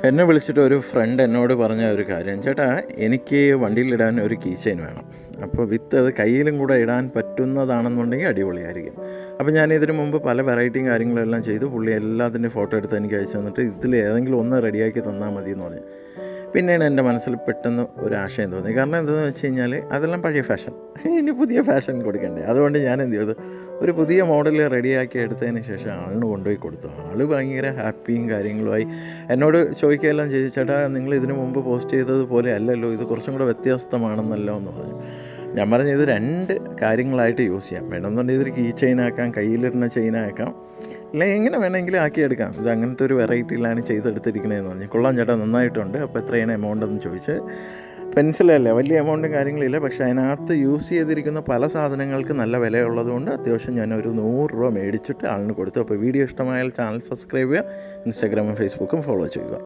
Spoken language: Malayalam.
എന്നെ വിളിച്ചിട്ട് ഒരു ഫ്രണ്ട് എന്നോട് പറഞ്ഞ ഒരു കാര്യം, ചേട്ടാ എനിക്ക് വണ്ടിയിലിടാൻ ഒരു കീ ചെയിൻ വേണം. അപ്പോൾ വിത്ത് അത് കയ്യിലും കൂടെ ഇടാൻ പറ്റുന്നതാണെന്നുണ്ടെങ്കിൽ അടിപൊളിയായിരിക്കും. അപ്പോൾ ഞാൻ ഇതിനു മുമ്പ് പല വെറൈറ്റിയും കാര്യങ്ങളെല്ലാം ചെയ്തു. പുള്ളി എല്ലാത്തിൻ്റെയും ഫോട്ടോ എടുത്ത് എനിക്ക് അയച്ചു തന്നിട്ട് ഇതിൽ ഏതെങ്കിലും ഒന്ന് റെഡിയാക്കി തന്നാൽ മതി എന്ന് പറഞ്ഞു. പിന്നെയാണ് എൻ്റെ മനസ്സിൽ പെട്ടെന്ന് ഒരു ആശയം തോന്നി. കാരണം എന്താണെന്ന് വെച്ച് കഴിഞ്ഞാൽ അതെല്ലാം പഴയ ഫാഷൻ, ഇനി പുതിയ ഫാഷൻ കൊടുക്കണ്ടേ. അതുകൊണ്ട് ഞാൻ എന്ത് ചെയ്തു, ഒരു പുതിയ മോഡൽ റെഡിയാക്കി എടുത്തതിന് ശേഷം ആളിന് കൊണ്ടുപോയി കൊടുത്തു. ആൾ ഭയങ്കര ഹാപ്പിയും കാര്യങ്ങളുമായി എന്നോട് ചോദിക്കുകയെല്ലാം ചെയ്തു, ചേട്ടാ നിങ്ങൾ ഇതിനു മുമ്പ് പോസ്റ്റ് ചെയ്തതുപോലെ അല്ലല്ലോ, ഇത് കുറച്ചും കൂടെ വ്യത്യസ്തമാണെന്നല്ലോ എന്ന് പറഞ്ഞു. ഞാൻ പറഞ്ഞു ഇത് രണ്ട് കാര്യങ്ങളായിട്ട് യൂസ് ചെയ്യാം. വേണമെന്നുണ്ടെങ്കിൽ ഇതൊരു കീ ചെയിനാക്കാം, കയ്യിലിടുന്ന ചെയിനാക്കാം, അല്ലെങ്കിൽ എങ്ങനെ വേണമെങ്കിലും ആക്കിയെടുക്കാം. ഇത് അങ്ങനത്തെ ഒരു വെറൈറ്റിയിലാണ് ചെയ്തെടുത്തിരിക്കണതെന്ന് പറഞ്ഞു. കൊള്ളാം ചേട്ടാ, നന്നായിട്ടുണ്ട്. അപ്പോൾ എത്രയാണ് എമൗണ്ട് എന്ന് ചോദിച്ച്. പെൻസിലല്ലേ, വലിയ എമൗണ്ടും കാര്യങ്ങളില്ല, പക്ഷേ അതിനകത്ത് യൂസ് ചെയ്തിരിക്കുന്ന പല സാധനങ്ങൾക്ക് നല്ല വിലയുള്ളതുകൊണ്ട് അത്യാവശ്യം ഞാനൊരു 100 രൂപ മേടിച്ചിട്ട് ആളിന് കൊടുത്തു. അപ്പോൾ വീഡിയോ ഇഷ്ടമായാൽ ചാനൽ സബ്സ്ക്രൈബ് ചെയ്യുക, ഇൻസ്റ്റാഗ്രാമും ഫേസ്ബുക്കും ഫോളോ ചെയ്യുക.